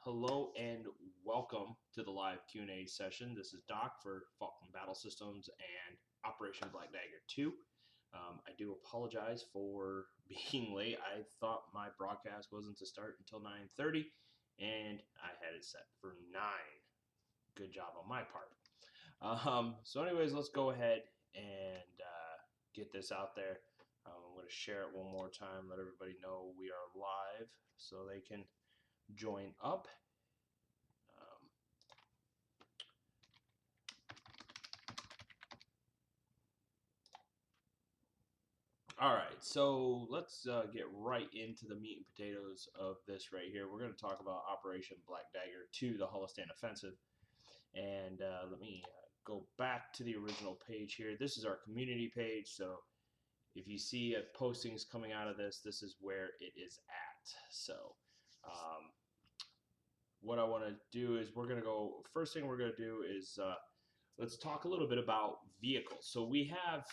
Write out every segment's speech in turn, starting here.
Hello and welcome to the live Q&A session. This is Doc for Falcon Battle Systems and Operation Black Dagger 2. I do apologize for being late. I thought my broadcast wasn't to start until 9:30, and I had it set for 9. Good job on my part. So anyways, let's go ahead and get this out there. I'm going to share it one more time, let everybody know we are live so they can join up. Um, all right, so let's get right into the meat and potatoes of this right here. We're going to talk about Operation Black Dagger 2, the Hulistan Offensive. And let me go back to the original page here. This is our community page, so if you see postings coming out of this, this is where it is at. So um, what I want to do is first thing we're going to do is let's talk a little bit about vehicles. So we have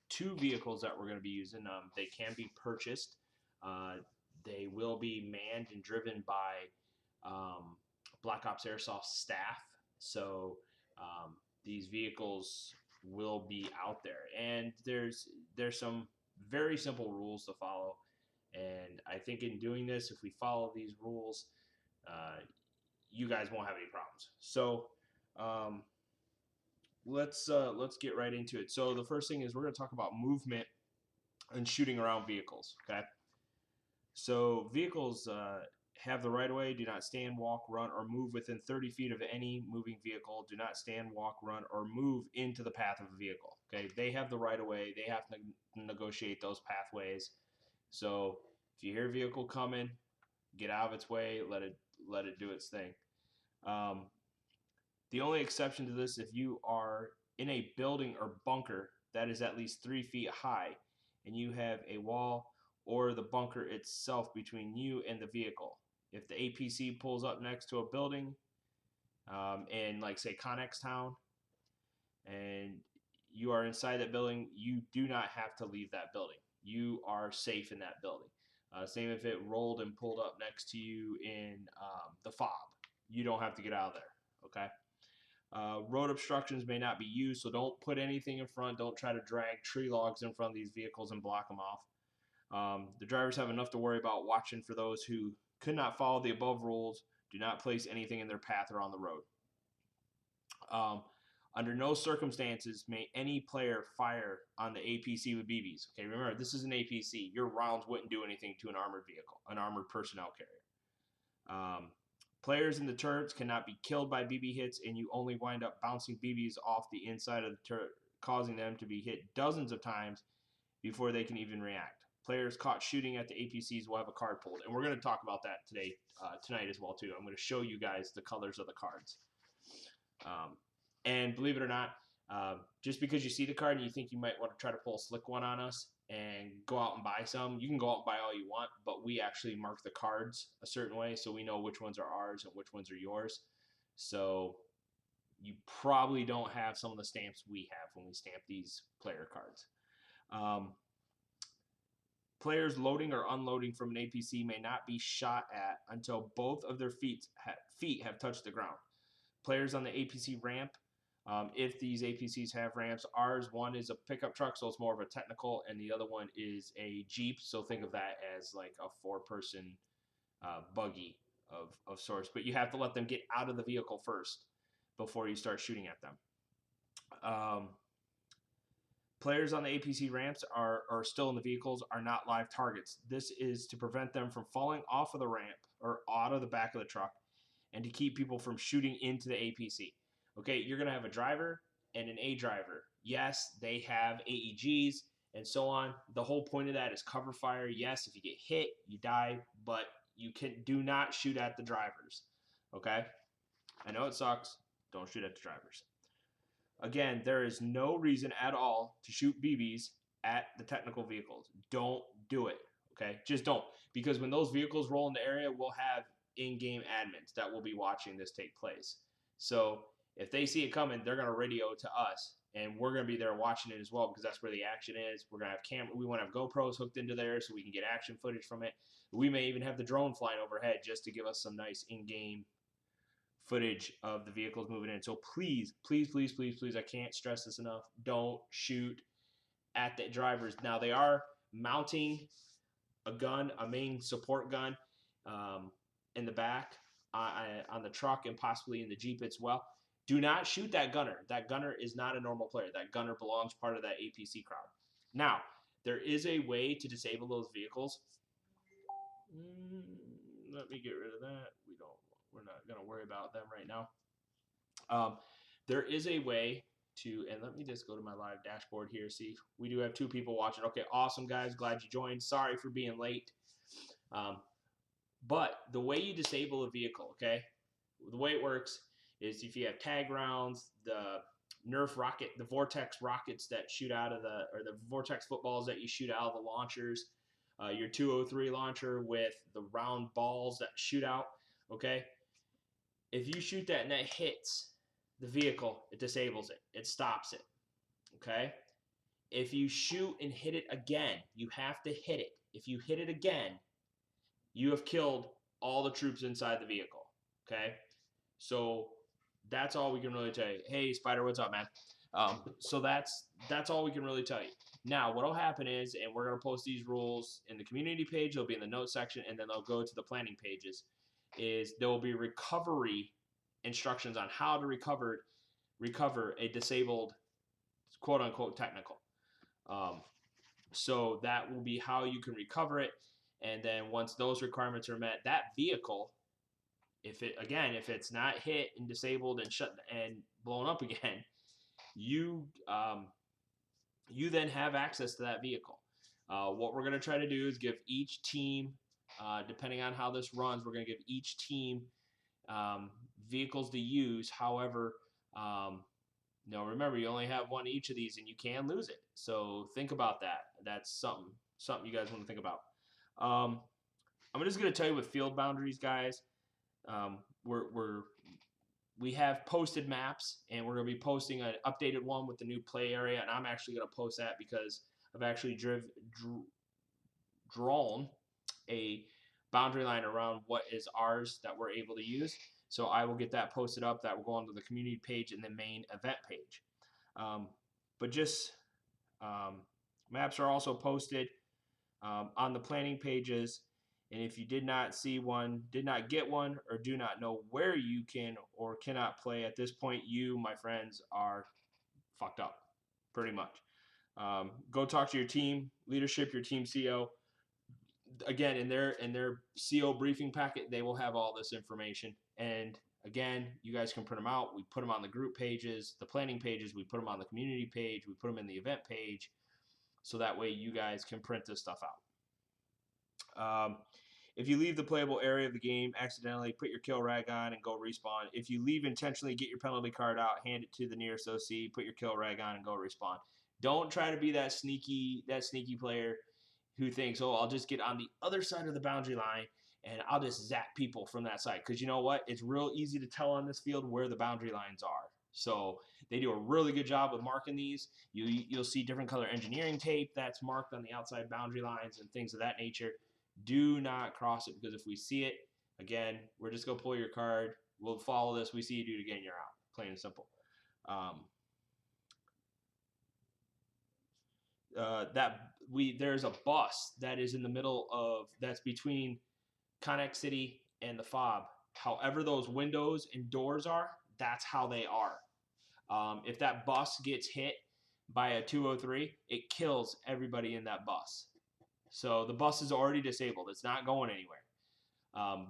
two vehicles that we're going to be using. They can be purchased. They will be manned and driven by Black Ops Airsoft staff. So these vehicles will be out there, and there's some very simple rules to follow. And I think in doing this, if we follow these rules, you guys won't have any problems. So let's get right into it. So the first thing is we're going to talk about movement and shooting around vehicles. Okay, so vehicles have the right of way. Do not stand, walk, run, or move within 30 feet of any moving vehicle. Do not stand, walk, run, or move into the path of a vehicle. Okay, they have the right of way. They have to negotiate those pathways. So if you hear a vehicle coming, get out of its way. Let it do its thing. Um, the only exception to this, if you are in a building or bunker that is at least 3 feet high and you have a wall or the bunker itself between you and the vehicle. If the APC pulls up next to a building in, like, say, Connex Town, and you are inside that building, you do not have to leave that building. You are safe in that building. Same if it rolled and pulled up next to you in the fob. You don't have to get out of there, okay? Road obstructions may not be used, so don't put anything in front. Don't try to drag tree logs in front of these vehicles and block them off. The drivers have enough to worry about watching for those who could not follow the above rules. Do not place anything in their path or on the road. Under no circumstances may any player fire on the APC with BBs. Okay, remember, this is an APC. Your rounds wouldn't do anything to an armored vehicle, an armored personnel carrier. Players in the turrets cannot be killed by BB hits, and you only wind up bouncing BBs off the inside of the turret, causing them to be hit dozens of times before they can even react. Players caught shooting at the APCs will have a card pulled, and we're going to talk about that tonight as well too. I'm going to show you guys the colors of the cards. And believe it or not, just because you see the card and you think you might want to try to pull a slick one on us and go out and buy some, you can go out and buy all you want, but we actually mark the cards a certain way so we know which ones are ours and which ones are yours. So you probably don't have some of the stamps we have when we stamp these player cards. Players loading or unloading from an APC may not be shot at until both of their feet have touched the ground. Players on the APC ramp, if these APCs have ramps, one is a pickup truck, so it's more of a technical, and the other one is a Jeep, so think of that as like a 4-person buggy of sorts. But you have to let them get out of the vehicle first before you start shooting at them. Players on the APC ramps are still in the vehicles are not live targets. This is to prevent them from falling off of the ramp or out of the back of the truck and to keep people from shooting into the APC. Okay, you're going to have a driver and an A driver. Yes, they have AEGs and so on. The whole point of that is cover fire. Yes, if you get hit, you die, but you do not shoot at the drivers. Okay? I know it sucks. Don't shoot at the drivers. Again, there is no reason at all to shoot BBs at the technical vehicles. Don't do it. Okay? Just don't. Because when those vehicles roll in the area, we'll have in-game admins that will be watching this take place. So if they see it coming, they're going to radio to us and we're going to be there watching it as well because that's where the action is. We're going to have we want to have GoPros hooked into there so we can get action footage from it. We may even have the drone flying overhead just to give us some nice in-game footage of the vehicles moving in. So please, please, please, please, please, I can't stress this enough. Don't shoot at the drivers. Now, they are mounting a gun, a main support gun, in the back on the truck and possibly in the Jeep as well. Do not shoot that gunner. That gunner is not a normal player. That gunner belongs part of that APC crowd. Now, there is a way to disable those vehicles. Let me get rid of that. We're not going to worry about them right now. There is a way to, and let me just go to my live dashboard here. See, we do have 2 people watching. Okay, awesome, guys. Glad you joined. Sorry for being late. But the way you disable a vehicle, okay, the way it works is if you have tag rounds, the Nerf rocket, the Vortex rockets that shoot out of or the Vortex footballs that you shoot out of the launchers, your 203 launcher with the round balls that shoot out, okay? If you shoot that and that hits the vehicle, it disables it. It stops it, okay? If you shoot and hit it again, you have to hit it. If you hit it again, you have killed all the troops inside the vehicle, okay? So that's all we can really tell you. Hey, Spider, what's up, man? So that's all we can really tell you. Now, what will happen is, and we're going to post these rules in the community page, they'll be in the notes section, and then they'll go to the planning pages, is there will be recovery instructions on how to recover a disabled, quote-unquote, technical. So that will be how you can recover it, and then once those requirements are met, that vehicle, if it's not hit and disabled and shut and blown up again, you then have access to that vehicle. What we're going to try to do is give each team, depending on how this runs, we're going to give each team vehicles to use. However, remember, you only have one each of these, and you can lose it. So think about that. That's something you guys want to think about. I'm just going to tell you with field boundaries, guys. We have posted maps, and we're going to be posting an updated one with the new play area, and I'm actually going to post that because I've actually drawn a boundary line around what is ours that we're able to use. So I will get that posted up. That will go onto the community page and the main event page. Maps are also posted on the planning pages. And if you did not see one, did not get one, or do not know where you can or cannot play at this point, you, my friends, are fucked up, pretty much. Go talk to your team leadership, your team CO. Again, in their CO briefing packet, they will have all this information. And again, you guys can print them out. We put them on the group pages, the planning pages. We put them on the community page. We put them in the event page, so that way you guys can print this stuff out. If you leave the playable area of the game accidentally, put your kill rag on and go respawn. If you leave intentionally, get your penalty card out, hand it to the nearest OC, put your kill rag on, and go respawn. Don't try to be that sneaky player who thinks, oh, I'll just get on the other side of the boundary line and I'll just zap people from that side. Because you know what? It's real easy to tell on this field where the boundary lines are. So they do a really good job with marking these. You'll see different color engineering tape that's marked on the outside boundary lines and things of that nature. Do not cross it, because if we see it, again, we're just going to pull your card. We'll follow this. We see you do it again, you're out. Plain and simple. There's a bus that is in the middle of, that's between Connex City and the FOB. However those windows and doors are, that's how they are. If that bus gets hit by a 203, it kills everybody in that bus. So the bus is already disabled. It's not going anywhere.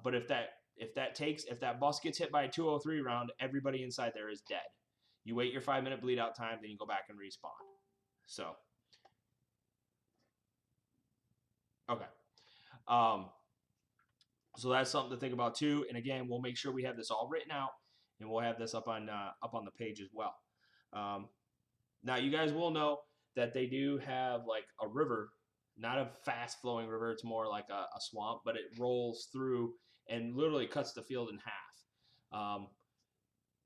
But if that bus gets hit by a 203 round, everybody inside there is dead. You wait your 5-minute bleed out time, then you go back and respawn. So, okay. So that's something to think about too. And again, we'll make sure we have this all written out, and we'll have this up on the page as well. Now you guys will know that they do have like a river. Not a fast-flowing river, it's more like a swamp, but it rolls through and literally cuts the field in half.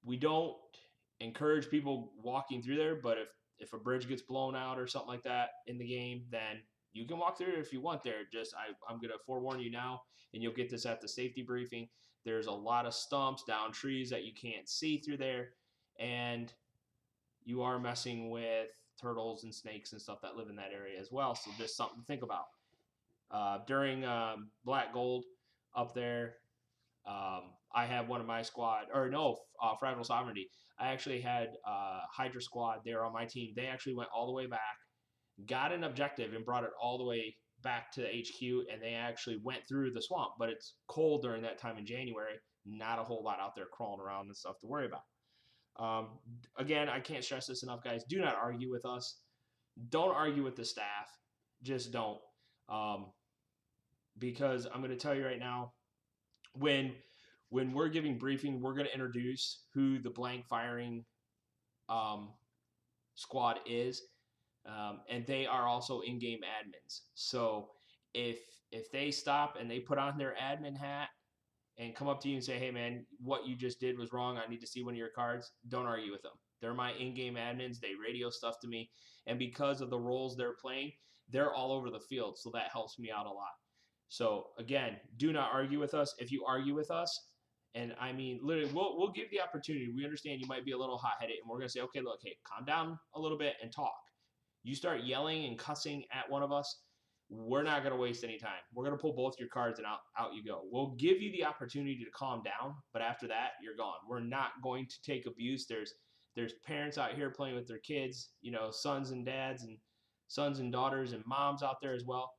We don't encourage people walking through there, but if a bridge gets blown out or something like that in the game, then you can walk through it if you want there. Just I'm going to forewarn you now, and you'll get this at the safety briefing. There's a lot of stumps, down trees that you can't see through there, and you are messing with turtles and snakes and stuff that live in that area as well. So just something to think about. During Black Gold up there, I have one of my squad, or no, Fragile Sovereignty. I actually had Hydra Squad there on my team. They actually went all the way back, got an objective, and brought it all the way back to the HQ, and they actually went through the swamp. But it's cold during that time in January. Not a whole lot out there crawling around and stuff to worry about. Again, I can't stress this enough, guys. Do not argue with us. Don't argue with the staff. Just don't. Because I'm going to tell you right now, when we're giving briefing, we're going to introduce who the blank firing squad is, and they are also in-game admins. So if they stop and they put on their admin hat and come up to you and say, hey, man, what you just did was wrong, I need to see one of your cards, don't argue with them. They're my in-game admins. They radio stuff to me. And because of the roles they're playing, they're all over the field, so that helps me out a lot. So, again, do not argue with us. If you argue with us, and I mean, literally, we'll give the opportunity. We understand you might be a little hot-headed, and we're going to say, okay, look, hey, calm down a little bit and talk. You start yelling and cussing at one of us, we're not going to waste any time. We're going to pull both your cards and out you go. We'll give you the opportunity to calm down, but after that, you're gone. We're not going to take abuse. There's parents out here playing with their kids, you know, sons and dads and sons and daughters and moms out there as well.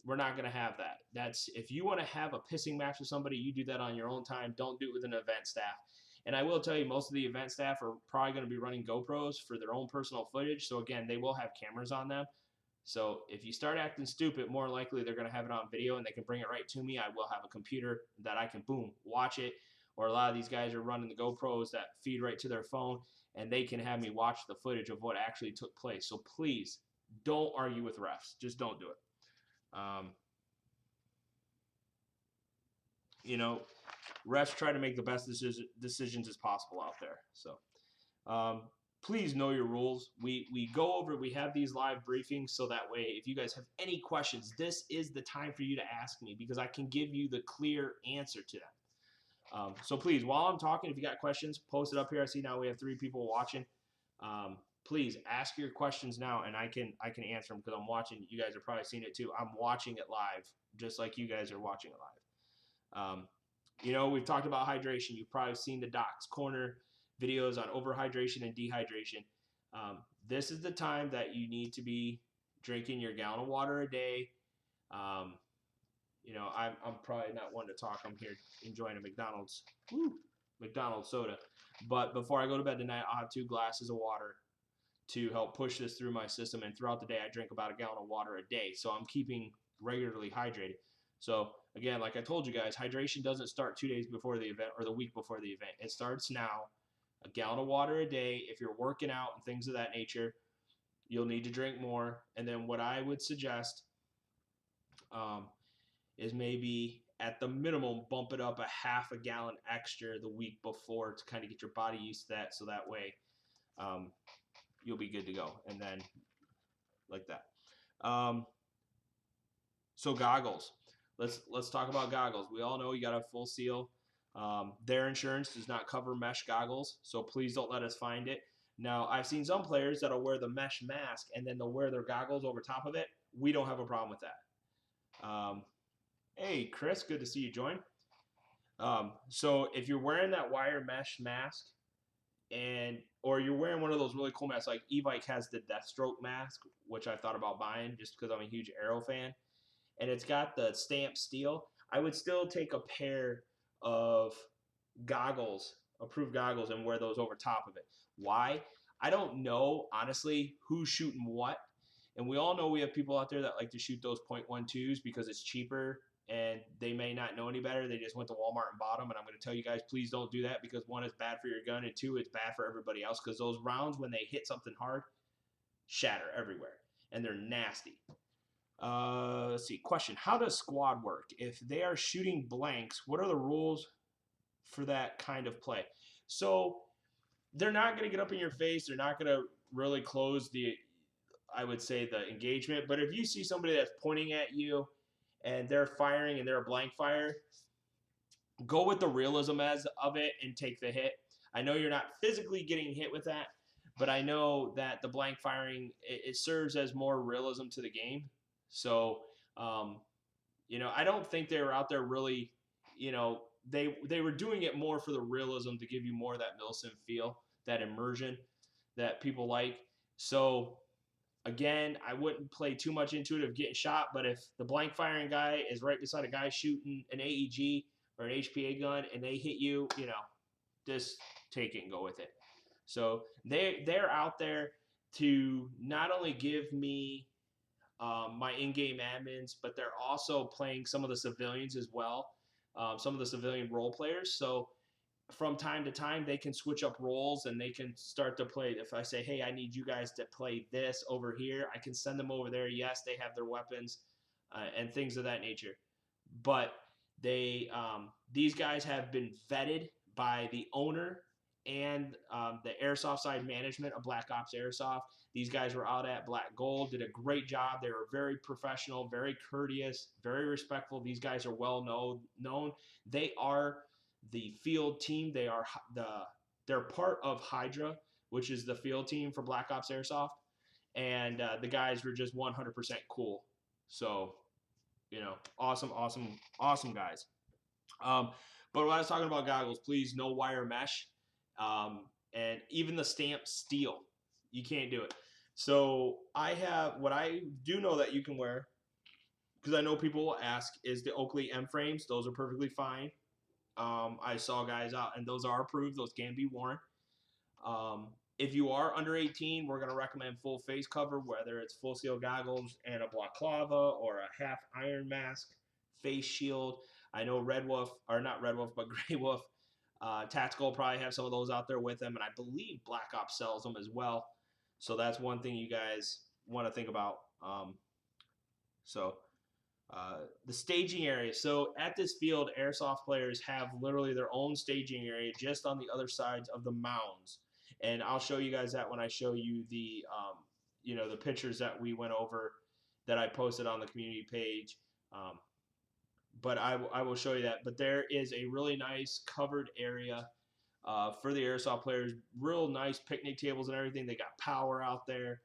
We're not going to have that. That's if you want to have a pissing match with somebody, you do that on your own time. Don't do it with an event staff. And I will tell you, most of the event staff are probably going to be running GoPros for their own personal footage. So again, they will have cameras on them. So if you start acting stupid, more likely they're going to have it on video and they can bring it right to me. I will have a computer that I can, boom, watch it. Or a lot of these guys are running the GoPros that feed right to their phone, and they can have me watch the footage of what actually took place. So please don't argue with refs. Just don't do it. You know, refs try to make the best decisions as possible out there. So please know your rules. We go over, we have these live briefings, so that way if you guys have any questions, this is the time for you to ask me, because I can give you the clear answer to them. So please, while I'm talking, if you got questions, post it up here. I see now we have 3 people watching. Please ask your questions now, and I can answer them because I'm watching. You guys are probably seeing it too. I'm watching it live, just like you guys are watching it live. You know, we've talked about hydration. You've probably seen the Doc's Corner videos on overhydration and dehydration. This is the time that you need to be drinking your gallon of water a day. You know, I'm probably not one to talk. I'm here enjoying a McDonald's soda. But before I go to bed tonight, I'll have 2 glasses of water to help push this through my system. And throughout the day, I drink about a gallon of water a day. So I'm keeping regularly hydrated. So again, like I told you guys, hydration doesn't start 2 days before the event or the week before the event. It starts now. A gallon of water a day. If you're working out and things of that nature, you'll need to drink more. And then what I would suggest is maybe at the minimum bump it up a half a gallon extra the week before to kind of get your body used to that, so that way you'll be good to go. And then like that. So goggles. Let's talk about goggles. We all know you got a full seal. Their insurance does not cover mesh goggles, so please don't let us find it. Now, I've seen some players that'll wear the mesh mask and then they'll wear their goggles over top of it. We don't have a problem with that. Hey, Chris, good to see you join. So if you're wearing that wire mesh mask, or you're wearing one of those really cool masks, like Evike has the Deathstroke mask, which I thought about buying just because I'm a huge Arrow fan, and it's got the stamped steel, I would still take a pair of goggles, approved goggles, and wear those over top of it. Why? I don't know, honestly, who's shooting what. And we all know we have people out there that like to shoot those .12s because it's cheaper and they may not know any better. They just went to Walmart and bought them. And I'm going to tell you guys, please don't do that, because 1, it's bad for your gun, and 2, it's bad for everybody else, because those rounds, when they hit something hard, shatter everywhere. And they're nasty. Let's see. Question. How does squad work? If they are shooting blanks, what are the rules for that kind of play? So they're not going to get up in your face. They're not going to really close the, I would say, the engagement. But if you see somebody that's pointing at you and they're firing and they're a blank fire, go with the realism as of it and take the hit. I know you're not physically getting hit with that, but I know that the blank firing it serves as more realism to the game. So, um, I don't think they were out there really, they were doing it more for the realism to give you more of that Milsim feel, that immersion that people like. So again, I wouldn't play too much into it of getting shot, but if the blank firing guy is right beside a guy shooting an AEG or an HPA gun and they hit you, just take it and go with it. So they're out there to not only give me my in-game admins, but they're also playing some of the civilians as well, some of the civilian role players. So from time to time, they can switch up roles and they can start to play. If I say, hey, I need you guys to play this over here, I can send them over there. Yes, they have their weapons and things of that nature. But these guys have been vetted by the owner and the airsoft side management of Black Ops Airsoft. These guys were out at Black Gold, did a great job. They were very professional, very courteous, very respectful. These guys are well known. They are the field team. They're part of Hydra, which is the field team for Black Ops Airsoft, and the guys were just 100% cool. So, awesome, awesome, awesome guys. But when I was talking about goggles, please no wire mesh, and even the stamped steel, you can't do it. So I have what I do know that you can wear, because I know people will ask, is the Oakley M frames. Those are perfectly fine. I saw guys out, and those are approved. Those can be worn. If you are under 18, we're going to recommend full face cover, whether it's full steel goggles and a balaclava or a half iron mask, face shield. I know Red Wolf, or not Red Wolf, but Grey Wolf, Tactical probably have some of those out there with them, and I believe Black Ops sells them as well. So that's one thing you guys want to think about. So the staging area. So at this field, airsoft players have literally their own staging area just on the other sides of the mounds. And I'll show you guys that when I show you the, the pictures that we went over that I posted on the community page. But I will show you that. But there is a really nice covered area for the airsoft players. Real nice picnic tables and everything. They got power out there.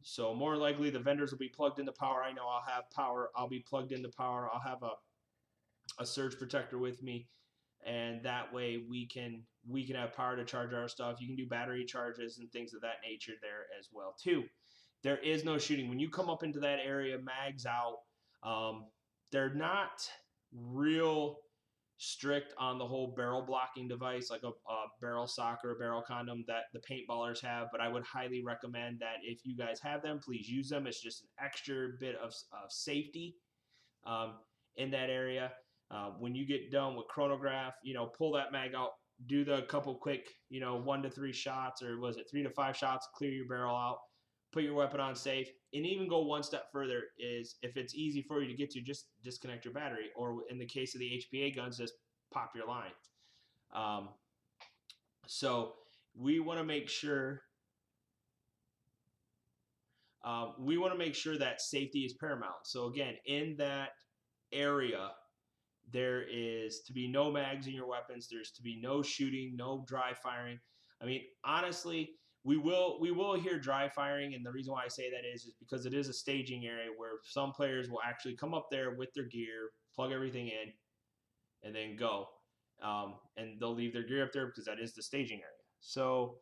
So more likely the vendors will be plugged into power. I know I'll have power. I'll be plugged into power. I'll have a surge protector with me, and that way we can have power to charge our stuff. You can do battery charges and things of that nature there as well too. There is no shooting when you come up into that area. Mags out. They're not real strict on the whole barrel blocking device like a barrel sock or a barrel condom that the paintballers have, but I would highly recommend that if you guys have them, please use them. It's just an extra bit of safety in that area. When you get done with chronograph, pull that mag out, do the couple quick 1 to 3 shots, or was it 3 to 5 shots, clear your barrel out, put your weapon on safe, and even go one step further is if it's easy for you to get to, just disconnect your battery, or in the case of the HPA guns, just pop your line. So we want to make sure that safety is paramount. So again, in that area, there is to be no mags in your weapons. There's to be no shooting, no dry firing. I mean, honestly, we will hear dry firing, and the reason why I say that is because it is a staging area where some players will actually come up there with their gear, plug everything in, and then go. And they'll leave their gear up there because that is the staging area. So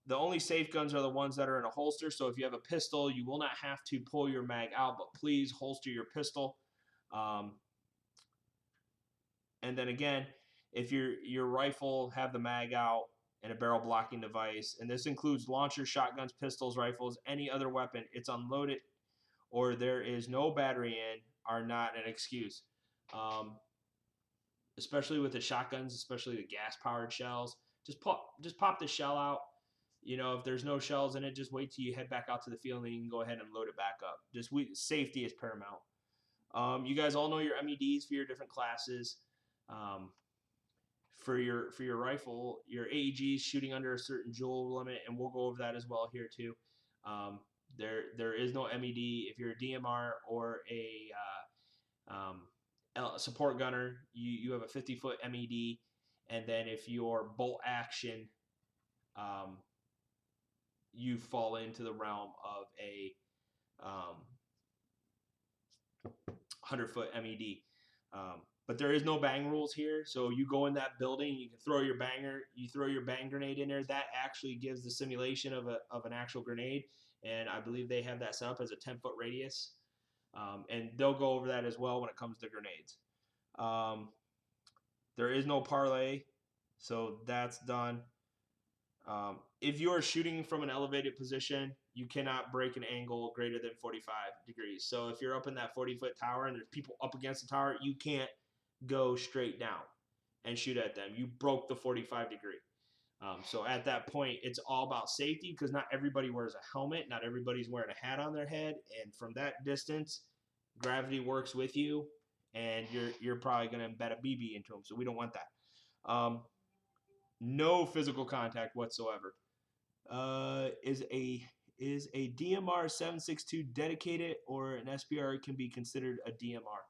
the only safe guns are the ones that are in a holster. So if you have a pistol, you will not have to pull your mag out, but please holster your pistol. And then again, if your rifle have the mag out and a barrel blocking device, and this includes launchers, shotguns, pistols, rifles, any other weapon, it's unloaded or there is no battery in, are not an excuse. Especially with the shotguns, especially the gas-powered shells, just pop the shell out. If there's no shells in it, just wait till you head back out to the field and you can go ahead and load it back up. Safety is paramount. You guys all know your MEDs for your different classes. for your rifle, your AEG is shooting under a certain joule limit, and we'll go over that as well here too. There is no MED if you're a DMR or a support gunner. You have a 50-foot MED, and then if you're bolt action, you fall into the realm of a 100-foot MED. But there is no bang rules here. So you go in that building, you can throw your bang grenade in there. That actually gives the simulation of an actual grenade. And I believe they have that set up as a 10-foot radius. And they'll go over that as well when it comes to grenades. There is no parlay, so that's done. If you are shooting from an elevated position, you cannot break an angle greater than 45 degrees. So if you're up in that 40-foot tower and there's people up against the tower, you can't go straight down and shoot at them. You broke the 45 degree. So at that point, it's all about safety because not everybody wears a helmet. Not everybody's wearing a hat on their head. And from that distance, gravity works with you, and you're probably going to embed a BB into them. So we don't want that. No physical contact whatsoever. Is a DMR 762 dedicated, or an SPR can be considered a DMR?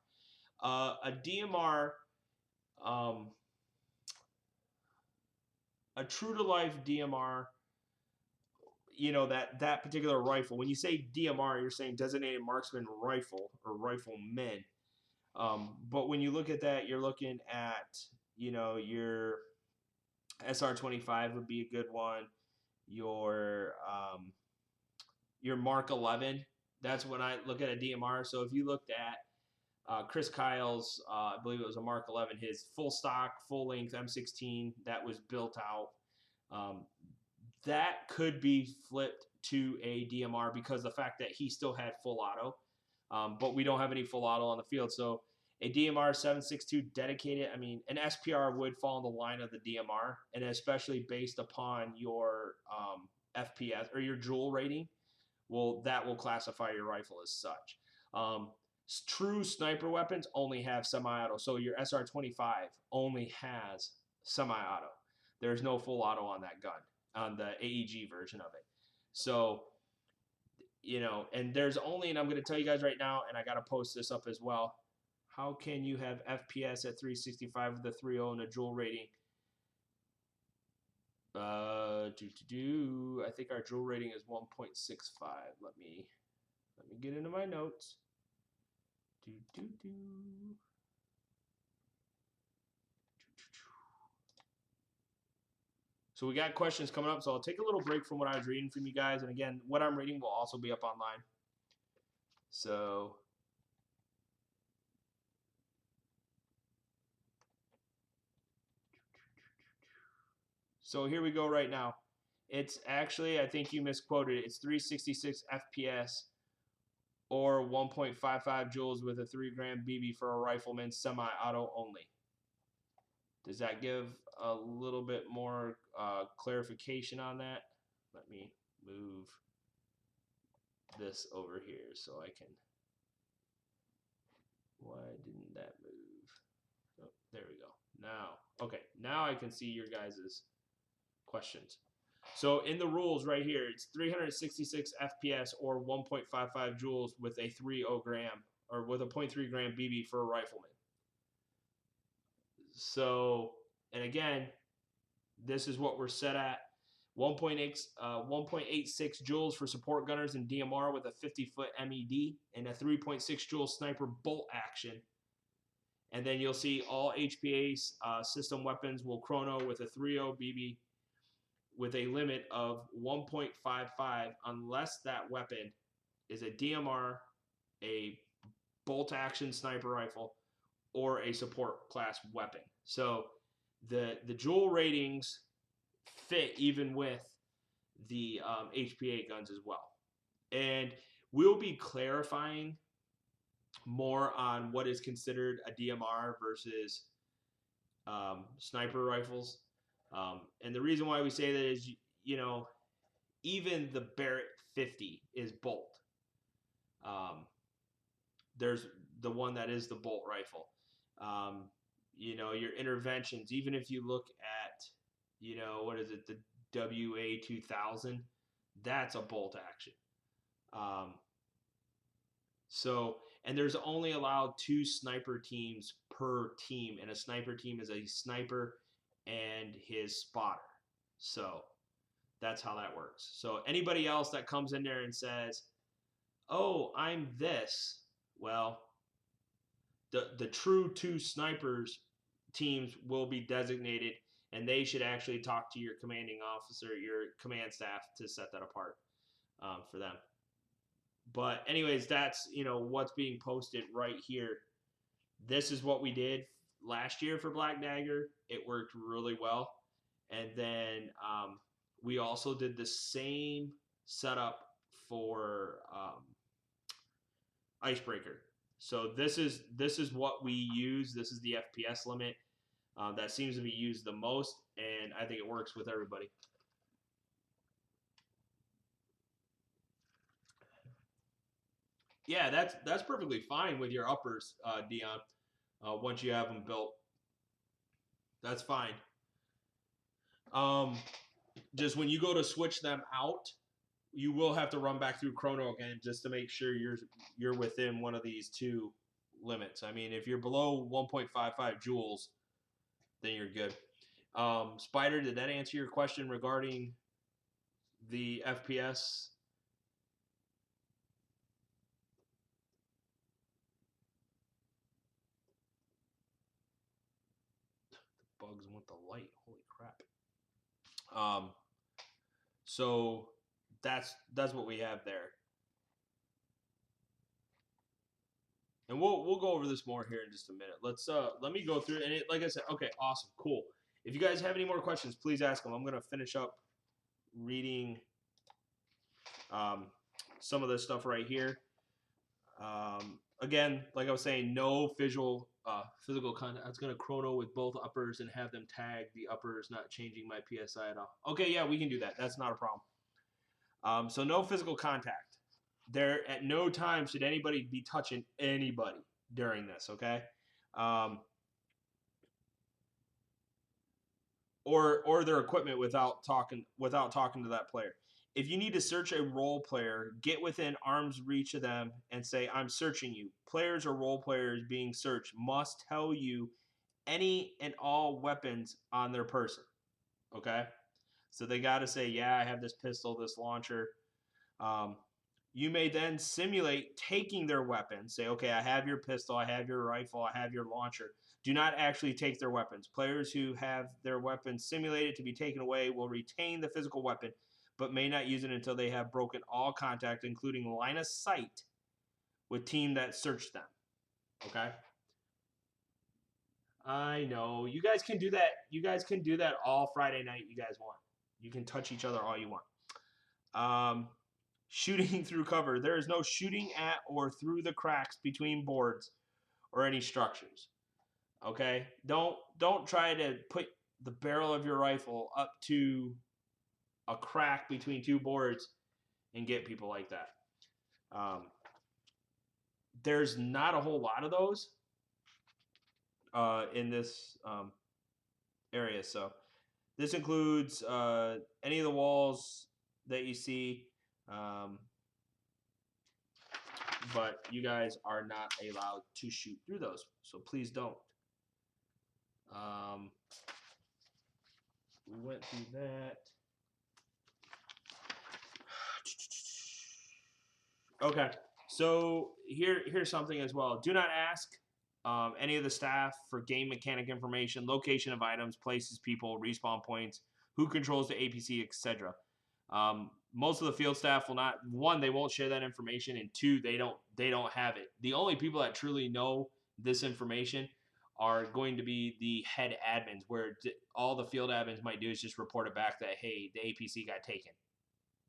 A DMR, a true to life DMR, that particular rifle. When you say DMR, you're saying designated marksman rifle or riflemen. But when you look at that, you're looking at, your SR-25 would be a good one. Your Mark 11. That's when I look at a DMR. So if you looked at Chris Kyle's, I believe it was a Mark 11, his full stock, full length M16 that was built out, that could be flipped to a DMR because the fact that he still had full auto, but we don't have any full auto on the field. So a DMR 762 dedicated, an SPR would fall in the line of the DMR, and especially based upon your FPS or your joule rating, that will classify your rifle as such. True sniper weapons only have semi-auto. So your SR-25 only has semi-auto. There's no full auto on that gun, on the AEG version of it. So, and there's only, and I'm going to tell you guys right now, and I got to post this up as well. How can you have FPS at 365 with a 3.0 and a joule rating? I think our joule rating is 1.65. Let me get into my notes. So we got questions coming up, so I'll take a little break from what I was reading from you guys. And again, what I'm reading will also be up online. So here we go right now. It's actually, I think you misquoted it. It's 366 FPS or 1.55 joules with a 3 gram BB for a rifleman, semi-auto only. Does that give a little bit more clarification on that? Let me move this over here so I can. Why didn't that move? Oh, there we go. Now, okay, now I can see your guys's questions. So in the rules right here, it's 366 FPS or 1.55 joules with a 3.0 gram or with a 0.3 gram BB for a rifleman. So, and again, this is what we're set at. 1.86 joules for support gunners and DMR with a 50-foot MED and a 3.6 joule sniper bolt action. And then you'll see all HPA system weapons will chrono with a 3.0 BB with a limit of 1.55 unless that weapon is a DMR, a bolt action sniper rifle, or a support class weapon. So the joule ratings fit even with the HPA guns as well. And we'll be clarifying more on what is considered a DMR versus sniper rifles. And the reason why we say that is, even the Barrett 50 is bolt. There's the one that is the bolt rifle. your interventions. Even if you look at, what is it, the WA 2000, that's a bolt action. Um, so, and there's only allowed 2 sniper teams per team, and a sniper team is a sniper and his spotter. So that's how that works. So anybody else that comes in there and says, "Oh, I'm this," well, the true 2 snipers teams will be designated, and they should actually talk to your commanding officer, your command staff, to set that apart for them. But anyways, that's what's being posted right here. This is what we did last year for Black Dagger. It worked really well, and then we also did the same setup for Icebreaker. So this is what we use. This is the FPS limit that seems to be used the most, and I think it works with everybody. Yeah, that's perfectly fine with your uppers, Dion. Once you have them built, that's fine. Just when you go to switch them out, you will have to run back through Chrono again just to make sure you're within one of these 2 limits. I mean, if you're below 1.55 joules, then you're good. Spider, did that answer your question regarding the FPS? The bugs want the light. Holy crap. So that's what we have there. And we'll go over this more here in just a minute. Let me go through, and like I said, okay, awesome, cool. If you guys have any more questions, please ask them. I'm gonna finish up reading some of this stuff right here. Again, like I was saying, no physical contact. I was gonna chrono with both uppers and have them tag the uppers, not changing my PSI at all. Okay, yeah, we can do that. That's not a problem. So no physical contact. There at no time should anybody be touching anybody during this. Okay. Or their equipment without talking to that player. If you need to search a role player, get within arm's reach of them and say, "I'm searching you." Players or role players being searched must tell you any and all weapons on their person. Okay? So they got to say, "Yeah, I have this pistol, this launcher." You may then simulate taking their weapon. Say, "Okay, I have your pistol, I have your rifle, I have your launcher." Do not actually take their weapons. Players who have their weapons simulated to be taken away will retain the physical weapon, but may not use it until they have broken all contact, including line of sight, with team that searched them. Okay? I know. You guys can do that. You guys can do that all Friday night you guys want. You can touch each other all you want. Shooting through cover. There is no shooting at or through the cracks between boards or any structures. Okay? Don't try to put the barrel of your rifle up to a crack between 2 boards and get people like that. There's not a whole lot of those in this area. So this includes any of the walls that you see, but you guys are not allowed to shoot through those. So please don't. We went through that. Okay, so here's something as well. Do not ask any of the staff for game mechanic information, location of items, places, people, respawn points, who controls the APC, etc. Most of the field staff will not. 1, they won't share that information, and 2, they don't have it. The only people that truly know this information are going to be the head admins, where all the field admins might do is just report it back that, hey, the APC got taken,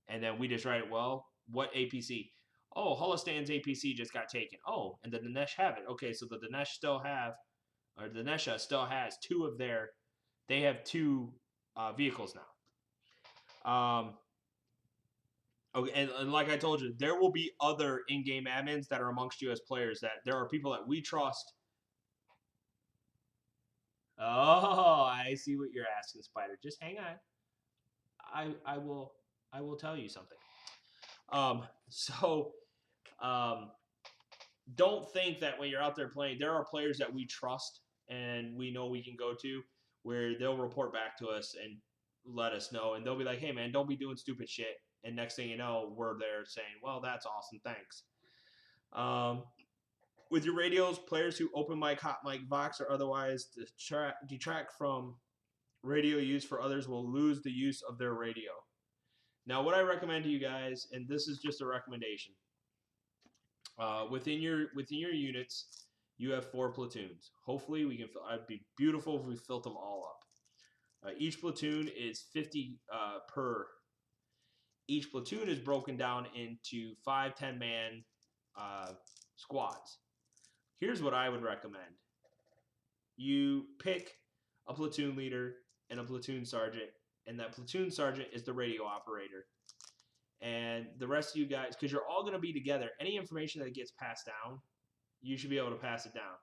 and then we just write it. Well, what APC? Oh, Holostan's APC just got taken. Oh, and the Dinesh have it. Okay, so the Dinesh still have, or the Dinesha still has 2 of their. They have 2 vehicles now. Okay, and like I told you, there will be other in-game admins that are amongst you as players. That there are people that we trust Oh, I see what you're asking, Spider. Just hang on. I will tell you something. So um, don't think that when you're out there playing, there are players that we trust and we know we can go to where they'll report back to us and let us know, and they'll be like, "Hey, man, don't be doing stupid shit." And next thing you know, we're there saying, "Well, that's awesome, thanks." Um, with your radios, players who open mic, hot mic, vox, or otherwise detract from radio use for others will lose the use of their radio. Now, what I recommend to you guys, and this is just a recommendation, within your units, you have 4 platoons. Hopefully, we can. It'd be beautiful if we filled them all up. Each platoon is 50 per. Each platoon is broken down into 5 10-man squads. Here's what I would recommend: you pick a platoon leader and a platoon sergeant, and that platoon sergeant is the radio operator. And the rest of you guys, because you're all going to be together, any information that gets passed down, you should be able to pass it down.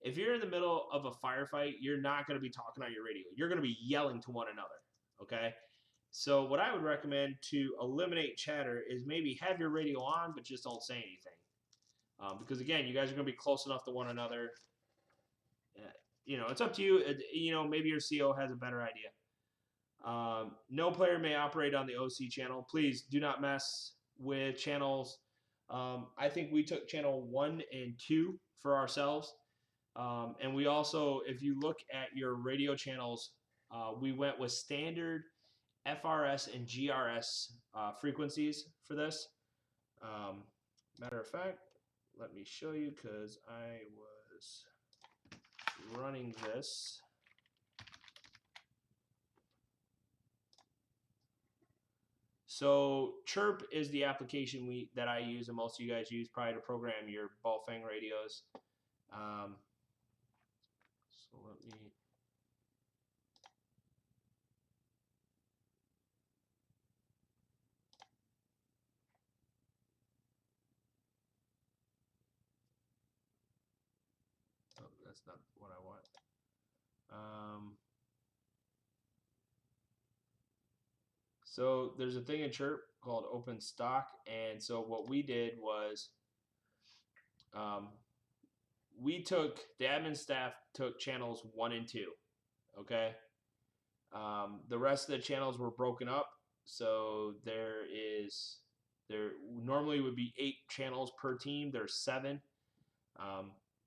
If you're in the middle of a firefight, you're not going to be talking on your radio. You're going to be yelling to one another, okay? So what I would recommend to eliminate chatter is maybe have your radio on, but just don't say anything. Because, again, you guys are going to be close enough to one another. It's up to you. Maybe your CO has a better idea. No player may operate on the OC channel. Please do not mess with channels. I think we took channel 1 and 2 for ourselves. And we also, if you look at your radio channels, we went with standard FRS and GRS frequencies for this. Matter of fact, let me show you because I was running this. So Chirp is the application that I use and most of you guys use probably to program your Ballfang radios. So let me. Oh, that's not what I want. So there's a thing in Chirp called open stock, and so what we did was the admin staff took channels 1 and 2, okay? The rest of the channels were broken up, so there normally would be 8 channels per team. There's 7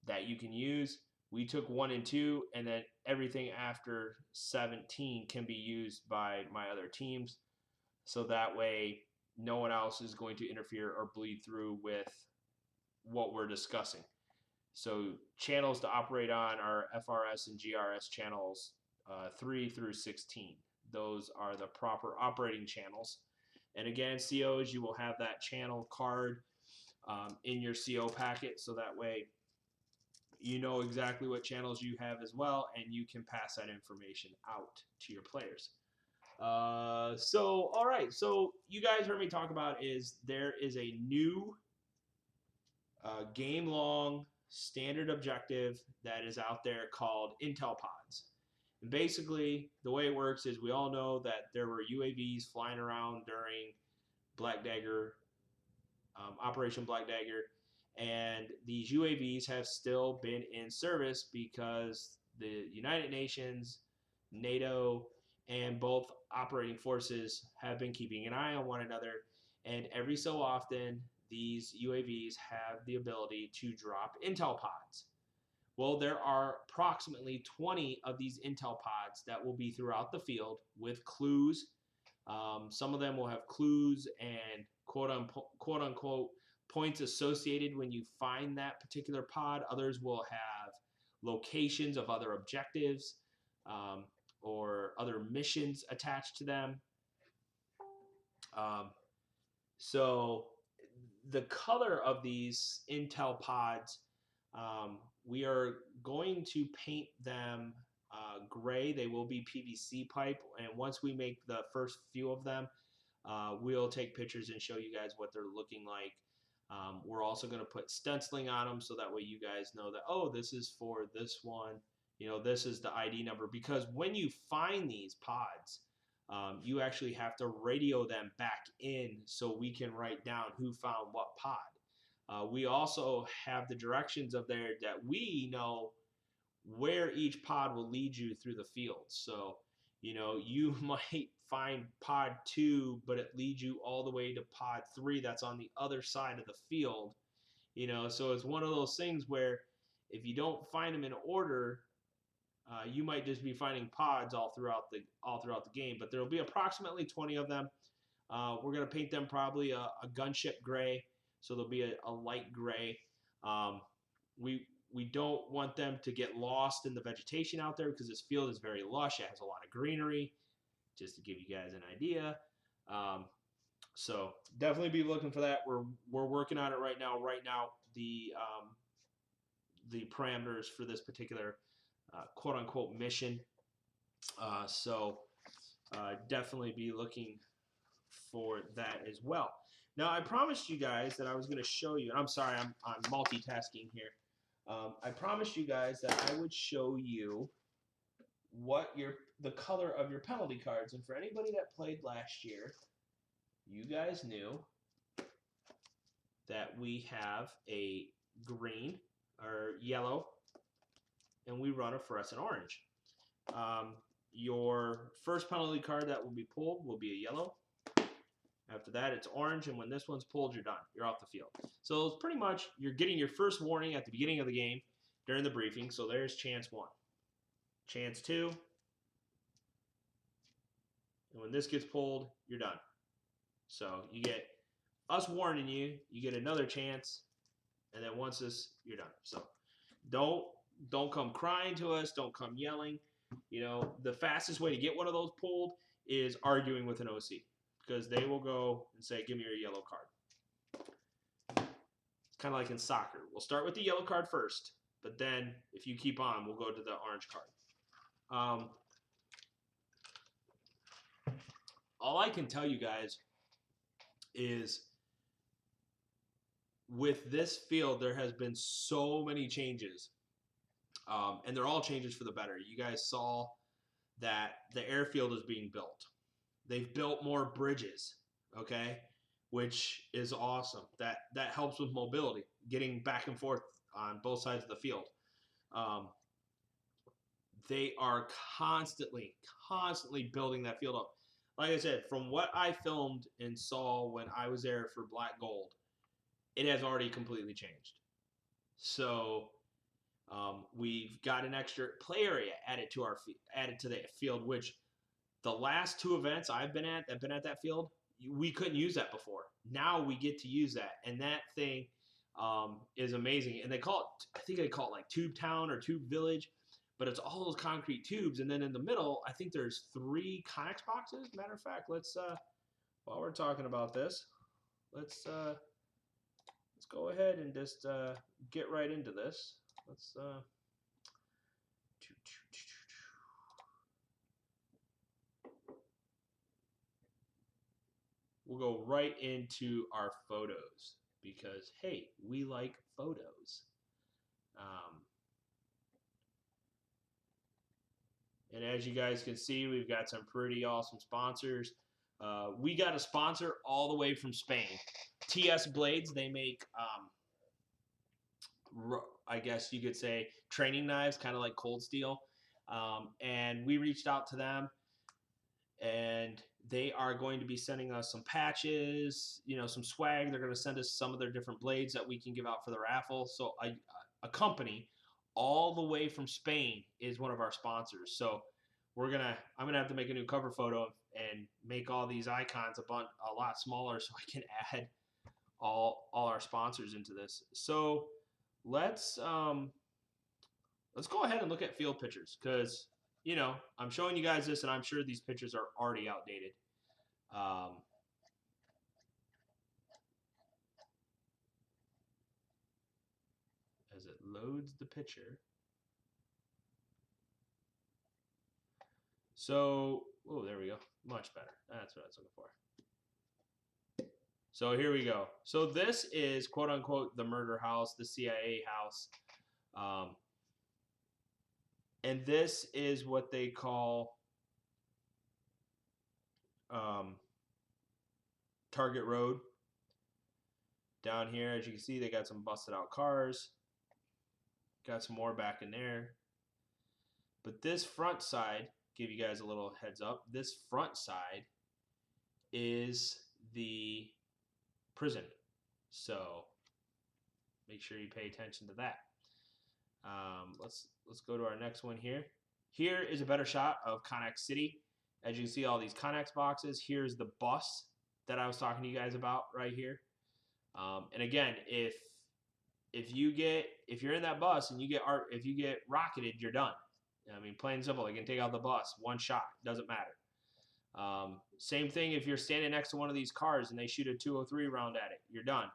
that you can use. We took 1 and 2, and then everything after 17 can be used by my other teams. So that way, no one else is going to interfere or bleed through with what we're discussing. So channels to operate on are FRS and GRS channels 3 through 16. Those are the proper operating channels. And again, COs, you will have that channel card in your CO packet, so that way you know exactly what channels you have as well, and you can pass that information out to your players. All right. So you guys heard me talk about there is a new game-long standard objective that is out there called Intel Pods. And basically, the way it works is we all know that there were UAVs flying around during Black Dagger, Operation Black Dagger, and these UAVs have still been in service because the United Nations, NATO, and both operating forces have been keeping an eye on one another, and every so often these UAVs have the ability to drop intel pods. Well, there are approximately 20 of these intel pods that will be throughout the field with clues. Some of them will have clues and quote unquote points associated when you find that particular pod. Others will have locations of other objectives or other missions attached to them. So the color of these intel pods, we are going to paint them gray. They will be PVC pipe, and once we make the first few of them, we'll take pictures and show you guys what they're looking like. We're also going to put stenciling on them so that way you guys know that, oh, this is for this one. this is the ID number, because when you find these pods, you actually have to radio them back in so we can write down who found what pod. We also have the directions of there that we know where each pod will lead you through the field. So, you might find pod 2, but it leads you all the way to pod 3 that's on the other side of the field. So it's one of those things where if you don't find them in order, you might just be finding pods all throughout the game. But there will be approximately 20 of them. We're going to paint them probably a gunship gray, so there'll be a light gray. We don't want them to get lost in the vegetation out there because this field is very lush. It has a lot of greenery, just to give you guys an idea. So definitely be looking for that. We're working on it right now. Right now, the parameters for this particular quote unquote mission. So definitely be looking for that as well. Now, I promised you guys that I was going to show you. I'm sorry, I'm multitasking here. I promised you guys that I would show you what the color of your penalty cards. And for anybody that played last year, you guys knew that we have a green or yellow, and we run a fluorescent orange. Your first penalty card that will be pulled will be a yellow. After that, it's orange, and when this one's pulled, you're done. You're off the field. So it's pretty much you're getting your first warning at the beginning of the game during the briefing. So there's chance 1. Chance 2. And when this gets pulled, you're done. So you get us warning you. You get another chance, and then once this, you're done. So don't come crying to us. Don't come yelling. The fastest way to get one of those pulled is arguing with an OC. Because they will go and say, give me your yellow card. It's kind of like in soccer. We'll start with the yellow card first, but then if you keep on, we'll go to the orange card. All I can tell you guys is with this field, there has been so many changes, and they're all changes for the better. You guys saw that the airfield is being built. They've built more bridges, okay, which is awesome. That helps with mobility, getting back and forth on both sides of the field. They are constantly building that field up. Like I said, from what I filmed and saw when I was there for Black Gold, it has already completely changed. So we've got an extra play area added to the field, which the last 2 events I've been at that field, we couldn't use that before. Now we get to use that, and that thing is amazing. And I think they call it like Tube Town or Tube Village, but it's all those concrete tubes. And then in the middle, I think there's 3 Conex boxes. Matter of fact, let's while we're talking about this, let's go ahead and just get right into this. We'll go right into our photos because, hey, we like photos. And as you guys can see, we've got some pretty awesome sponsors. We got a sponsor all the way from Spain. TS Blades, they make, I guess you could say, training knives, kind of like Cold Steel. And we reached out to them, and they are going to be sending us some patches, some swag. They're going to send us some of their different blades that we can give out for the raffle. So a company all the way from Spain is one of our sponsors. So I'm going to have to make a new cover photo and make all these icons a lot smaller so I can add all our sponsors into this. So let's go ahead and look at field pictures because I'm showing you guys this, and I'm sure these pictures are already outdated. As it loads the picture. So, oh, there we go. Much better. That's what I was looking for. So here we go. So this is, quote unquote, the murder house, the CIA house. And this is what they call Target Road. Down here, as you can see, they got some busted out cars. Got some more back in there. But this front side, give you guys a little heads up, this front side is the prison. So make sure you pay attention to that. Let's go to our next one here. Here is a better shot of Connex City. As you can see, all these Connex boxes. Here's the bus that I was talking to you guys about right here. And again, if you're in that bus and if you get rocketed, you're done. I mean, plain and simple. They can take out the bus, one shot, doesn't matter. Same thing if you're standing next to one of these cars and they shoot a 203 round at it, you're done.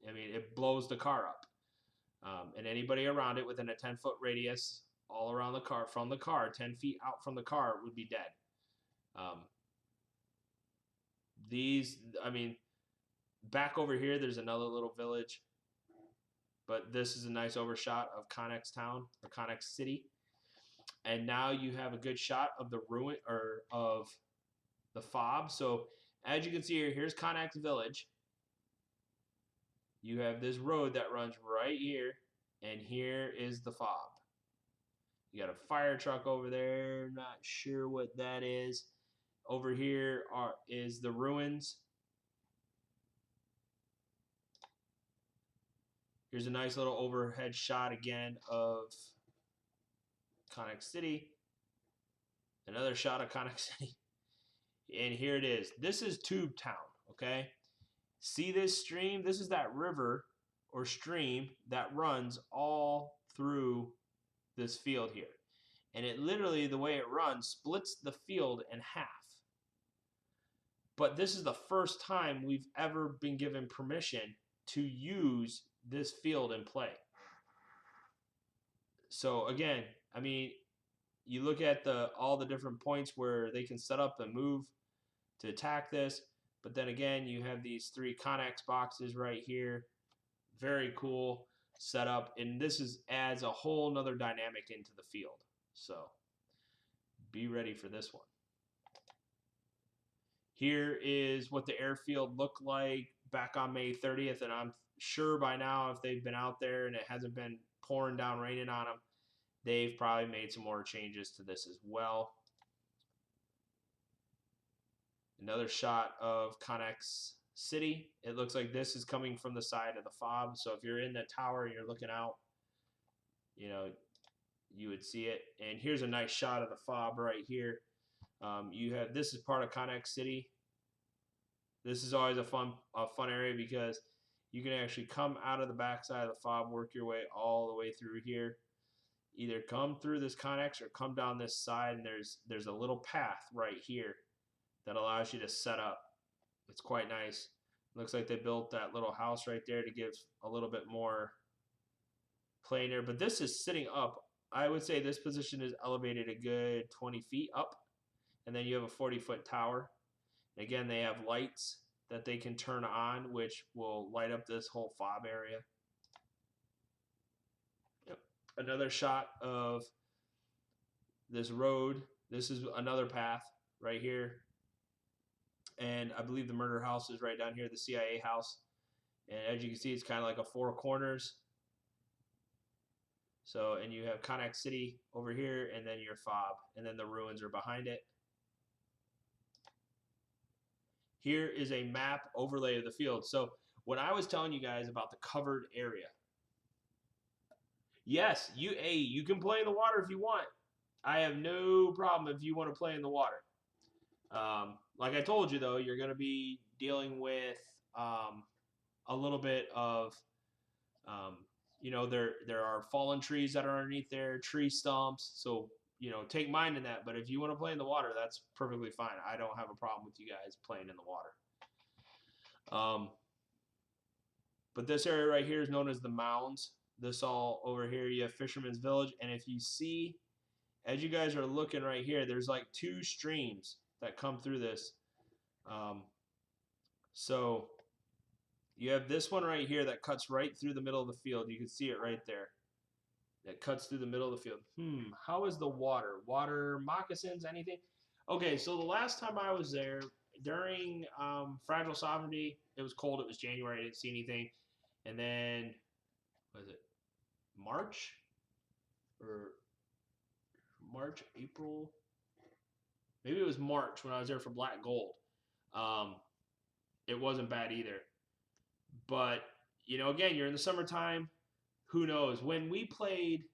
I mean, it blows the car up. And anybody around it within a 10-foot radius, all around the car, from the car, 10 feet out from the car, would be dead. Back over here, there's another little village. But this is a nice overshot of Connex Town or Connex City. And now you have a good shot of the ruin or of the fob. So as you can see here, here's Connex Village. You have this road that runs right here, and here is the fob. You got a fire truck over there, not sure what that is. Over here is the ruins. Here's a nice little overhead shot again of Connex City. Another shot of Connex City. And here it is. This is Tube Town, okay? See this stream? This is that river or stream that runs all through this field here. And it literally, the way it runs, splits the field in half. But this is the first time we've ever been given permission to use this field in play. So again, I mean, you look at all the different points where they can set up and move to attack this. But then again, you have these 3 Connex boxes right here. Very cool setup. And this adds a whole nother dynamic into the field. So be ready for this one. Here is what the airfield looked like back on May 30th. And I'm sure by now, if they've been out there and it hasn't been pouring down raining on them, they've probably made some more changes to this as well. Another shot of Connex City. It looks like this is coming from the side of the fob. So if you're in the tower and you're looking out, you know, you would see it. And here's a nice shot of the fob right here. This is part of Connex City. This is always a fun area because you can actually come out of the backside of the fob, work your way all the way through here. Either come through this Connex or come down this side, and there's a little path right here that allows you to set up. It's quite nice. Looks like they built that little house right there to give a little bit more play there. But this is sitting up. I would say this position is elevated a good 20 feet up. And then you have a 40-foot tower. And again, they have lights that they can turn on, which will light up this whole fob area. Yep. Another shot of this road. This is another path right here. And I believe the murder house is right down here, the CIA house. And as you can see, it's kind of like a 4 corners. So, and you have Connex City over here, and then your fob, and then the ruins are behind it. Here is a map overlay of the field. So when I was telling you guys about the covered area, yes, you can play in the water if you want. I have no problem if you want to play in the water. Like I told you, though, you're going to be dealing with a little bit of, you know, there are fallen trees that are underneath there, tree stumps. So, you know, take mind in that. But if you want to play in the water, that's perfectly fine. I don't have a problem with you guys playing in the water. But this area right here is known as the mounds. This all over here, you have Fisherman's Village. And if you see, as you guys are looking right here, there's like 2 streams that come through this. So you have this one right here that cuts right through the middle of the field. You can see it right there. that cuts through the middle of the field. How is the water? Water, moccasins, anything? Okay, so the last time I was there, during Fragile Sovereignty, it was cold. It was January. I didn't see anything. And then, was it March? Or March, April? Maybe it was March when I was there for Black Gold. Um, it wasn't bad either. But, you know, again, you're in the summertime. Who knows? When we played,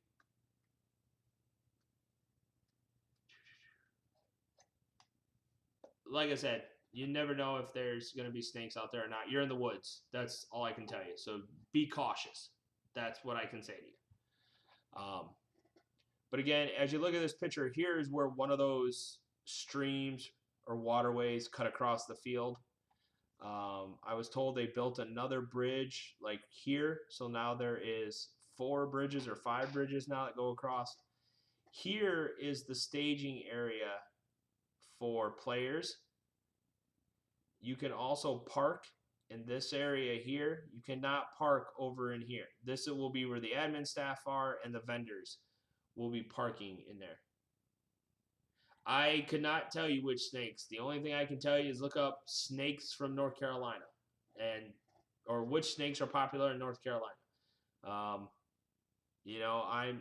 like I said, you never know if there's going to be snakes out there or not. You're in the woods. That's all I can tell you. So be cautious. That's what I can say to you. But again, as you look at this picture, here is where one of those streams or waterways cut across the field. I was told they built another bridge like here. So now there is 4 bridges or 5 bridges now that go across. Here is the staging area for players. You can also park in this area here. You cannot park over in here. This will be where the admin staff are and the vendors will be parking in there. I could not tell you which snakes. The only thing I can tell you is look up snakes from North Carolina, or which snakes are popular in North Carolina. You know, I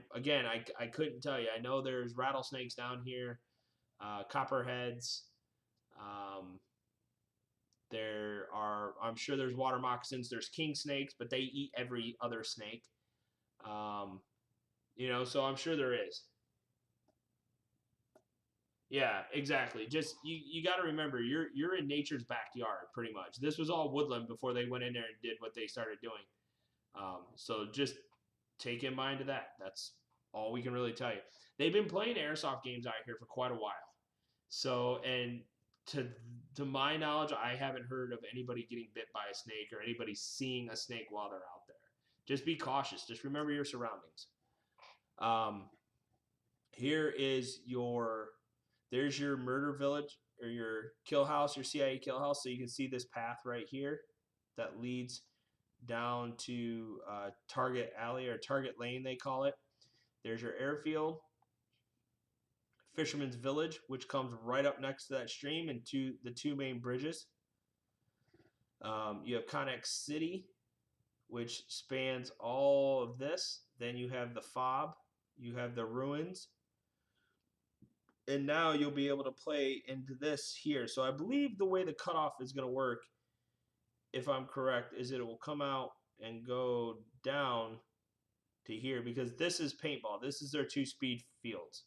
couldn't tell you. I know there's rattlesnakes down here, copperheads. I'm sure there's water moccasins. There's king snakes, but they eat every other snake. You know, so I'm sure there is. Yeah, exactly. Just you got to remember, you're in nature's backyard pretty much. This was all woodland before they went in there and did what they started doing. So just take in mind of that. That's all we can really tell you. They've been playing airsoft games out here for quite a while. So, and to my knowledge, I haven't heard of anybody getting bit by a snake or anybody seeing a snake while they're out there. Just be cautious. Just remember your surroundings. Here is there's your murder village or your kill house, your CIA kill house. So you can see this path right here that leads down to Target Alley or Target Lane, they call it. There's your airfield, Fisherman's Village, which comes right up next to that stream, and the two main bridges. You have Connex City, which spans all of this. Then you have the fob, you have the ruins, and now you'll be able to play into this here. So I believe the way the cutoff is going to work, if I'm correct, is it will come out and go down to here, because this is paintball. This is their 2-speed fields.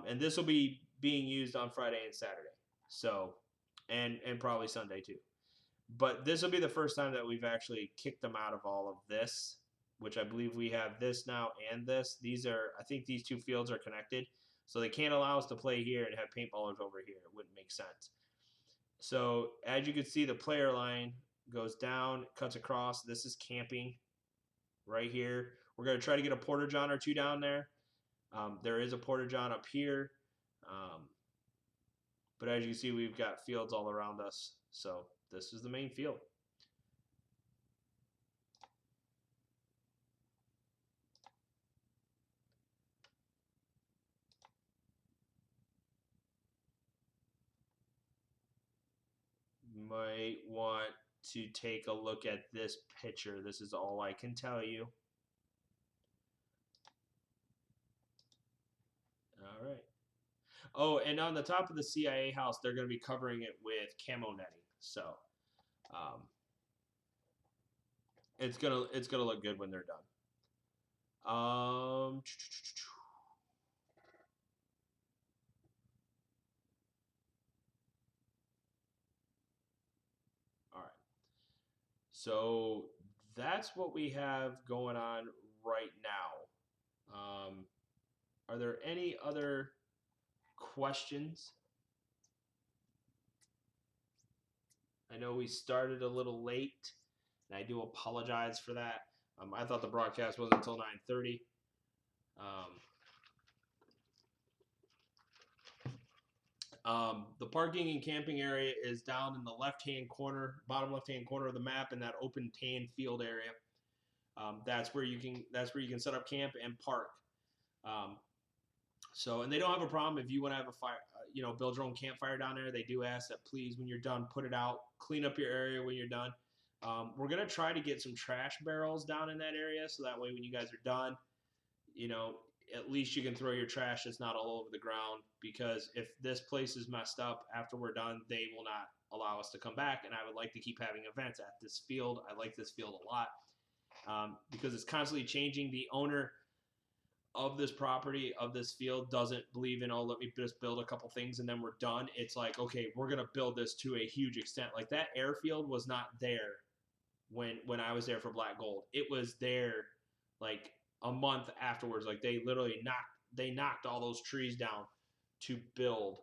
And this will be being used on Friday and Saturday. So, and probably Sunday too. But this will be the first time that we've actually kicked them out of all of this, which I believe we have this now and this. I think these 2 fields are connected. So they can't allow us to play here and have paintballers over here. It wouldn't make sense. So as you can see, the player line goes down, cuts across. This is camping right here. We're going to try to get a porta-john or 2 down there. There is a porta-john up here. But as you can see, we've got fields all around us. So this is the main field. Might want to take a look at this picture. This is all I can tell you. All right. Oh, and on the top of the CIA house, they're going to be covering it with camo netting. So it's gonna look good when they're done. All right. So that's what we have going on right now. Are there any other questions? I know we started a little late, and I do apologize for that. I thought the broadcast wasn't until 9:30. The parking and camping area is down in the left-hand corner, bottom left-hand corner of the map in that open tan field area. That's where you can set up camp and park. Um, and they don't have a problem if you want to have a fire, build your own campfire down there. They do ask that please, when you're done, put it out, clean up your area when you're done. We're gonna try to get some trash barrels down in that area, so that way when you guys are done, you know, at least you can throw your trash that's not all over the ground. Because if this place is messed up after we're done, they will not allow us to come back. And I would like to keep having events at this field. I like this field a lot because it's constantly changing. The owner of this property, of this field, doesn't believe in, oh, let me just build a couple things and then we're done. It's like, okay, we're going to build this to a huge extent. Like that airfield was not there when I was there for Black Gold. It was there like a month afterwards. Like they literally knocked all those trees down to build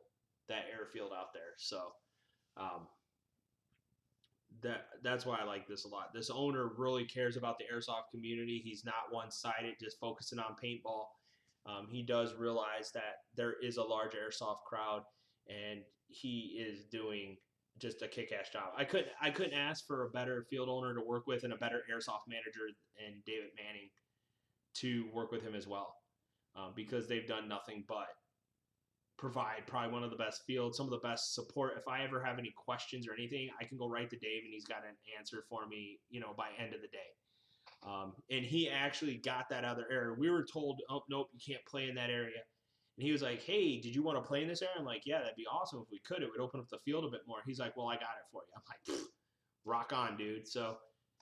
that airfield out there. So that's why I like this a lot. This owner really cares about the airsoft community. He's not one-sided, just focusing on paintball. He does realize that there is a large airsoft crowd, and he is doing just a kick-ass job. I couldn't ask for a better field owner to work with and a better airsoft manager than David Manning to work with him as well, because they've done nothing but provide probably one of the best fields, some of the best support. If I ever have any questions or anything, I can go right to Dave and he's got an answer for me, by end of the day. And he actually got that other area. We were told, oh, nope, you can't play in that area. And he was like, hey, did you want to play in this area? I'm like, yeah, that'd be awesome if we could. It would open up the field a bit more. He's like, well, I got it for you. I'm like, rock on, dude. So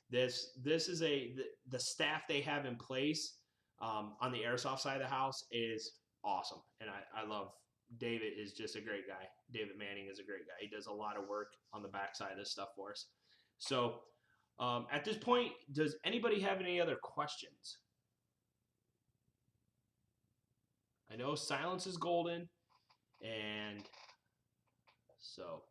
this is the staff they have in place on the airsoft side of the house is awesome. And I love David is just a great guy. David Manning is a great guy. He does a lot of work on the backside of this stuff for us. So at this point, does anybody have any other questions? I know silence is golden, and so.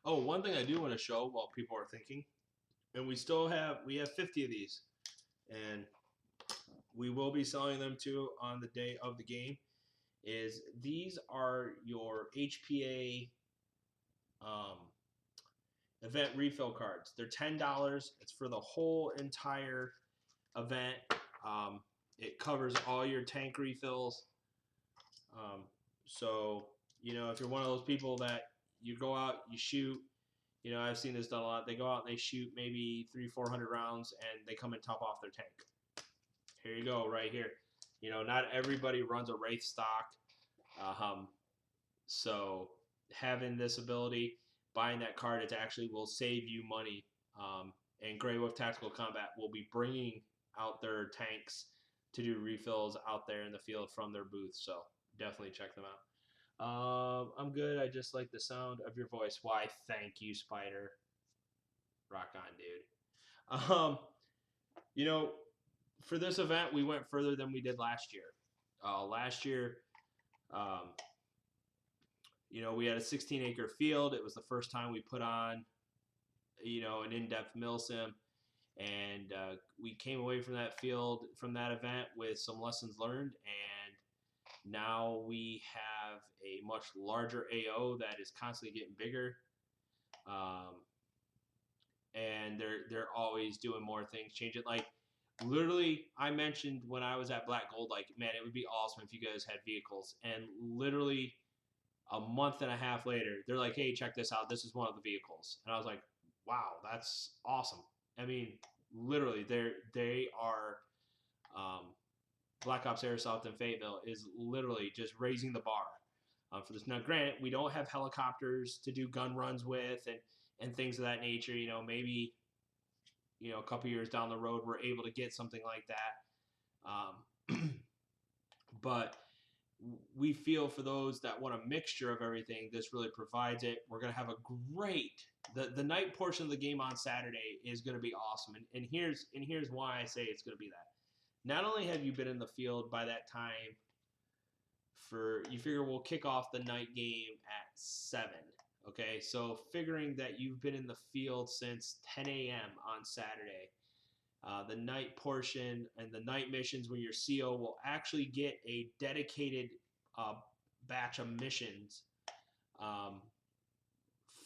Oh, one thing I do want to show while people are thinking, and we have 50 of these, and we will be selling them too on the day of the game, is these are your HPA event refill cards. They're $10. It's for the whole entire event. It covers all your tank refills. So, if you're one of those people that you go out, you shoot, I've seen this done a lot. They go out and they shoot maybe 300-400 rounds and they come and top off their tank. Here you go, right here. Not everybody runs a Wraith stock. So having this ability, buying that card, it actually will save you money. And Grey Wolf Tactical Combat will be bringing out their tanks to do refills out there in the field from their booth. So definitely check them out. I'm good. I just like the sound of your voice. Why, thank you, Spider. Rock on, dude. For this event, we went further than we did last year. Last year, we had a 16-acre field. It was the first time we put on, an in-depth mill sim. And we came away from that field, from that event, with some lessons learned. And now we have a much larger AO that is constantly getting bigger. And they're always doing more things, changing. Like, literally, I mentioned when I was at Black Gold, like, man, it would be awesome if you guys had vehicles. And literally a month and a half later, they're like, hey, check this out. This is one of the vehicles. And I was like, wow, that's awesome. I mean, literally, they are Black Ops Airsoft in Fayetteville is literally just raising the bar for this. Now, granted, we don't have helicopters to do gun runs with and things of that nature. Maybe a couple years down the road, we're able to get something like that. But we feel for those that want a mixture of everything, this really provides it. We're going to have a great the night portion of the game on Saturday is going to be awesome. And here's why I say it's going to be that. not only have you been in the field by that time you figure we'll kick off the night game at 7. Okay, so figuring that you've been in the field since 10 a.m. on Saturday, the night portion and the night missions when your CO will actually get a dedicated batch of missions um,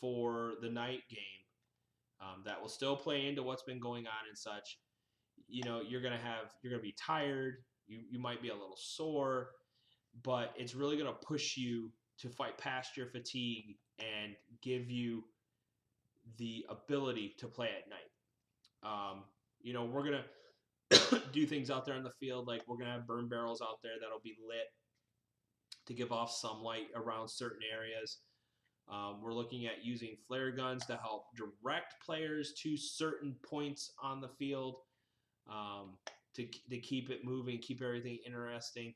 for the night game that will still play into what's been going on and such. You're gonna be tired. You might be a little sore, but it's really gonna push you to fight past your fatigue and give you the ability to play at night. We're gonna do things out there in the field, like we're gonna have burn barrels out there that'll be lit to give off some light around certain areas. We're looking at using flare guns to help direct players to certain points on the field to keep it moving, keep everything interesting.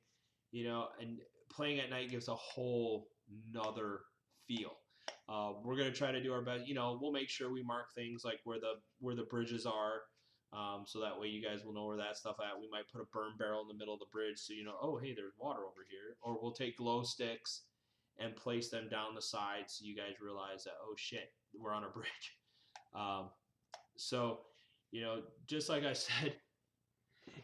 And playing at night gives a whole nother feel. We're gonna try to do our best. We'll make sure we mark things like where the bridges are, so that way you guys will know where that stuff at. We might put a burn barrel in the middle of the bridge, so oh hey, there's water over here. Or we'll take glow sticks and place them down the side, so you guys realize that, oh shit, we're on a bridge. So just like I said,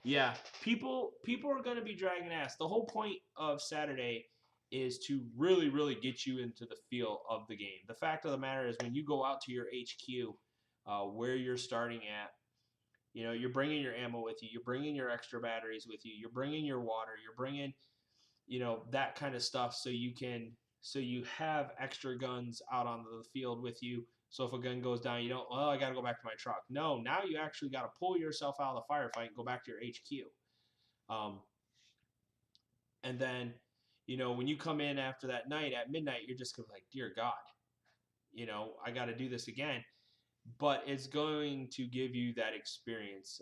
yeah, people are going to be dragging ass. The whole point of Saturday is to really, really get you into the feel of the game. The fact of the matter is, when you go out to your HQ, where you're starting at, you're bringing your ammo with you. You're bringing your extra batteries with you. You're bringing your water. You're bringing, that kind of stuff, so you have extra guns out on the field with you. So if a gun goes down, you don't, I got to go back to my truck. No, now you actually got to pull yourself out of the firefight and go back to your HQ. And then, when you come in after that night at midnight, you're just going to be like, dear God, I got to do this again. But it's going to give you that experience.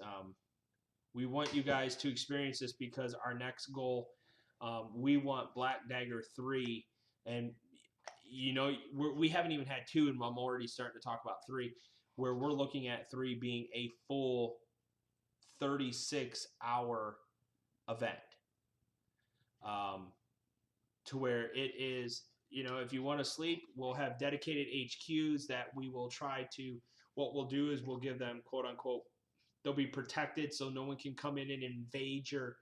We want you guys to experience this because our next goal, we want Black Dagger 3. And we haven't even had 2, and I'm already starting to talk about 3, where we're looking at 3 being a full 36-hour event, to where it is, if you want to sleep, we'll have dedicated HQs that we will try to, what we'll do is we'll give them, quote unquote, they'll be protected so no one can come in and invade your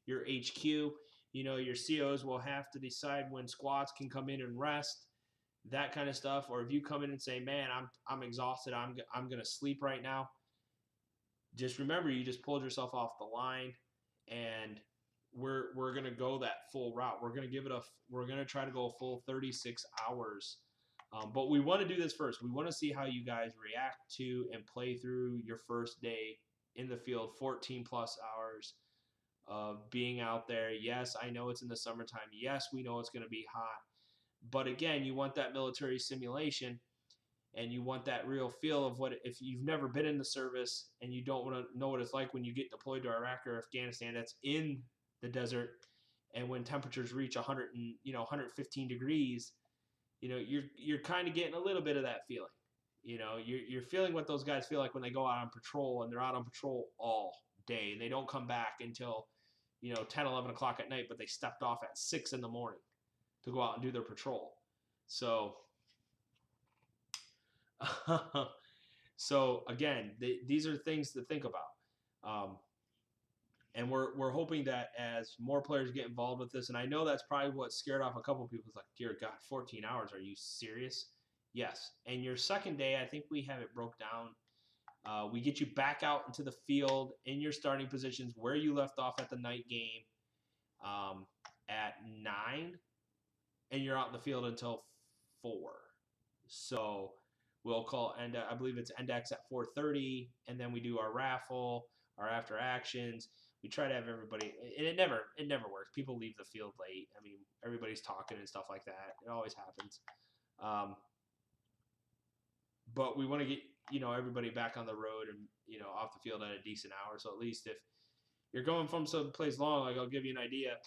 HQ. Your COs will have to decide when squads can come in and rest, that kind of stuff. Or if you come in and say, man, I'm exhausted, I'm going to sleep right now, just remember, you just pulled yourself off the line, and we're going to go that full route. We're going to try to go a full 36 hours. But we want to do this first. We want to see how you guys react to and play through your first day in the field, 14 plus hours of being out there. Yes, I know it's in the summertime. Yes, we know it's going to be hot. But again, you want that military simulation, and you want that real feel of what, if you've never been in the service and you don't want to know what it's like when you get deployed to Iraq or Afghanistan, that's in the desert, and when temperatures reach 115 degrees, you're kind of getting a little bit of that feeling. You're feeling what those guys feel like when they go out on patrol, and they're out on patrol all day, and they don't come back until 10, 11 o'clock at night, but they stepped off at 6 in the morning to go out and do their patrol. So again, these are things to think about. And we're hoping that as more players get involved with this, and I know that's probably what scared off a couple of people. It's like, dear God, 14 hours, are you serious? Yes. And your second day, I think we have it broke down. We get you back out into the field in your starting positions where you left off at the night game at 9, and you're out in the field until 4. So we'll call I believe it's Index at 4:30, and then we do our raffle, our after actions. We try to have everybody, and it never works. People leave the field late. I mean, everybody's talking and stuff like that. It always happens. But we want to get everybody back on the road and off the field at a decent hour. So at least if you're going from some place long, like I'll give you an idea.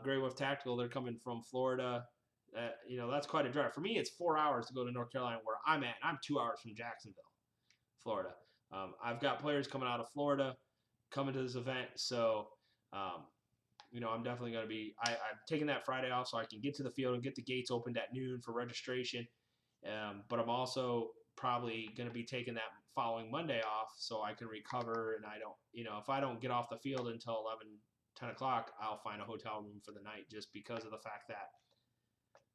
Grey Wolf Tactical, they're coming from Florida. That's quite a drive. For me, it's 4 hours to go to North Carolina, where I'm at. I'm 2 hours from Jacksonville, Florida. I've got players coming out of Florida. coming to this event. So, you know, I'm definitely going to be. I'm taking that Friday off so I can get to the field and get the gates opened at noon for registration. But I'm also probably going to be taking that following Monday off so I can recover, and I don't, you know, if I don't get off the field until 11, 10 o'clock, I'll find a hotel room for the night, just because of the fact that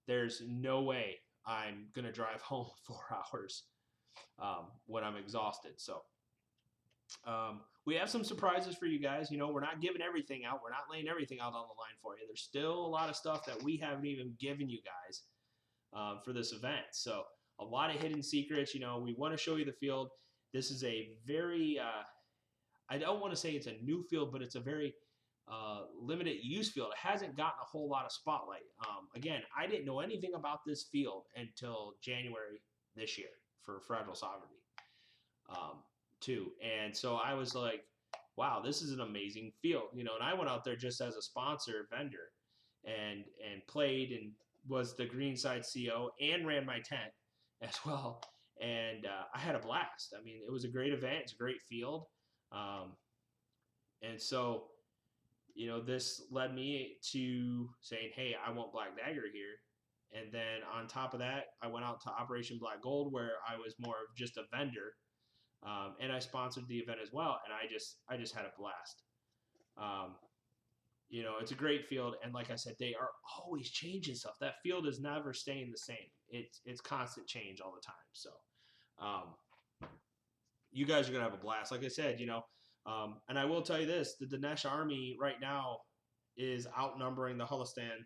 there's no way I'm going to drive home 4 hours when I'm exhausted. So we have some surprises for you guys. You know, we're not giving everything out. We're not laying everything out on the line for you. There's still a lot of stuff that we haven't even given you guys for this event. So a lot of hidden secrets. You know, we want to show you the field. This is a very, I don't want to say it's a new field, but it's a very limited use field. It hasn't gotten a whole lot of spotlight. Again, I didn't know anything about this field until January this year for Fragile Sovereignty too. And so I was like, wow, this is an amazing field. You know, and I went out there just as a sponsor vendor and played and was the Greenside CO and ran my tent as well. And I had a blast. I mean, it was a great event. It's a great field. And so, you know, this led me to saying, hey, I want Black Dagger here. And then on top of that, I went out to Operation Black Gold, where I was more of just a vendor. And I sponsored the event as well. And I just had a blast. You know, it's a great field. And like I said, they are always changing stuff. That field is never staying the same. It's constant change all the time. So you guys are going to have a blast. Like I said, you know, and I will tell you this, the Dinesh army right now is outnumbering the Hulistan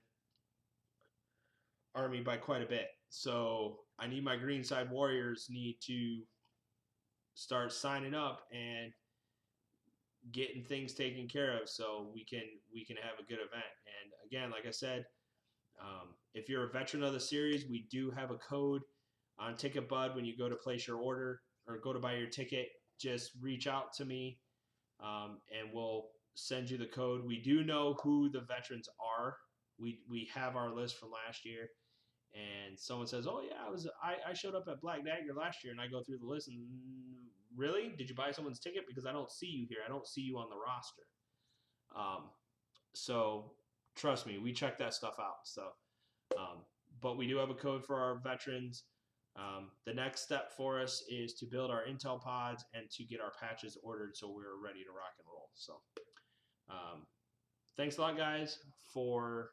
army by quite a bit. So I need my Greenside Warriors need to start signing up and getting things taken care of so we can have a good event. And again, like I said, if you're a veteran of the series, we do have a code on Ticket Bud when you go to place your order or go to buy your ticket. Just reach out to me, and we'll send you the code. We do know who the veterans are. We have our list from last year. And someone says, "Oh yeah, I showed up at Black Dagger last year," and I go through the list and really, did you buy someone's ticket? Because I don't see you here. I don't see you on the roster. So trust me, we check that stuff out. So, but we do have a code for our veterans. The next step for us is to build our intel pods and to get our patches ordered so we're ready to rock and roll. So, thanks a lot, guys, for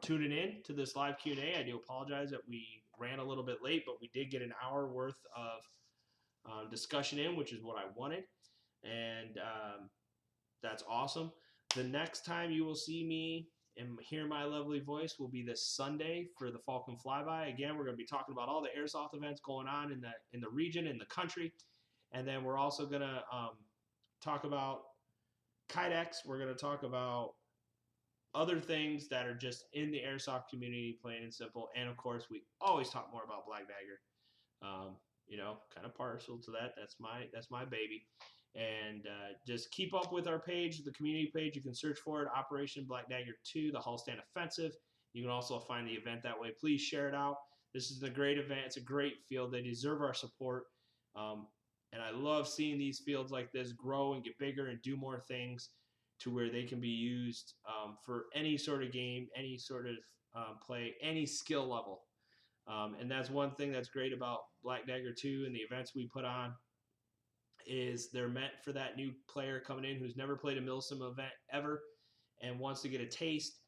tuning in to this live Q&A. I do apologize that we ran a little bit late, but we did get an hour worth of discussion in, which is what I wanted, and that's awesome. The next time you will see me and hear my lovely voice will be this Sunday for the Falcon Flyby. Again, we're going to be talking about all the airsoft events going on in the region, in the country, and then we're also going to talk about Kydex. We're going to talk about other things that are just in the airsoft community, plain and simple. And of course, we always talk more about Black Dagger. You know, kind of partial to that. That's my baby. And just keep up with our page, the community page. You can search for it, Operation Black Dagger 2, the Hulistan Offensive. You can also find the event that way. Please share it out. This is a great event. It's a great field. They deserve our support. And I love seeing these fields like this grow and get bigger and do more things to where they can be used for any sort of game, any sort of play, any skill level. And that's one thing that's great about Black Dagger 2 and the events we put on is they're meant for that new player coming in who's never played a Milsim event ever and wants to get a taste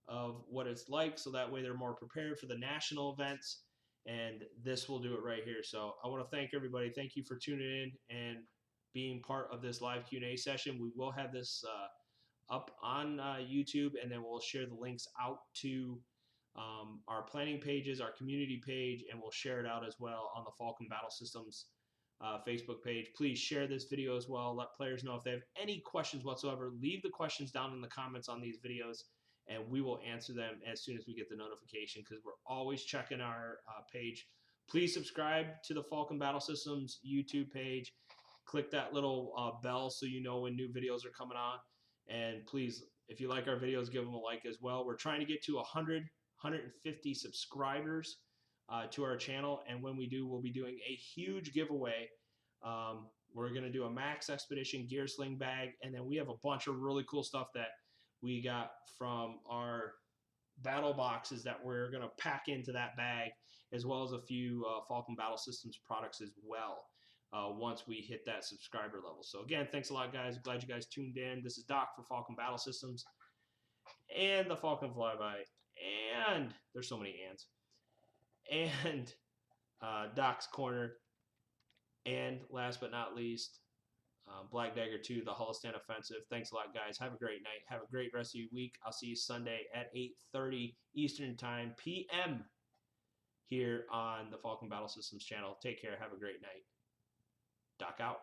of what it's like, so that way they're more prepared for the national events, and this will do it right here. So I want to thank everybody. Thank you for tuning in and being part of this live Q&A session. We will have this up on YouTube, and then we'll share the links out to our planning pages, our community page, and we'll share it out as well on the Falcon Battle Systems Facebook page. Please share this video as well. Let players know if they have any questions whatsoever. Leave the questions down in the comments on these videos, and we will answer them as soon as we get the notification, because we're always checking our page. Please subscribe to the Falcon Battle Systems YouTube page. Click that little bell so you know when new videos are coming on. And please, if you like our videos, give them a like as well. We're trying to get to 150 subscribers to our channel, and when we do, we'll be doing a huge giveaway We're going to do a Max Expedition gear sling bag, and then we have a bunch of really cool stuff that we got from our battle boxes that we're going to pack into that bag, as well as a few Falcon Battle Systems products as well once we hit that subscriber level. So again, thanks a lot, guys. Glad you guys tuned in. This is Doc for Falcon Battle Systems and the Falcon Flyby, and there's so many ands, and Doc's Corner, and last but not least, Black Dagger 2, the Hulistan Offensive. Thanks a lot, guys. Have a great night. Have a great rest of your week. I'll see you Sunday at 8:30 Eastern Time, p.m. here on the Falcon Battle Systems channel. Take care. Have a great night. Doc out.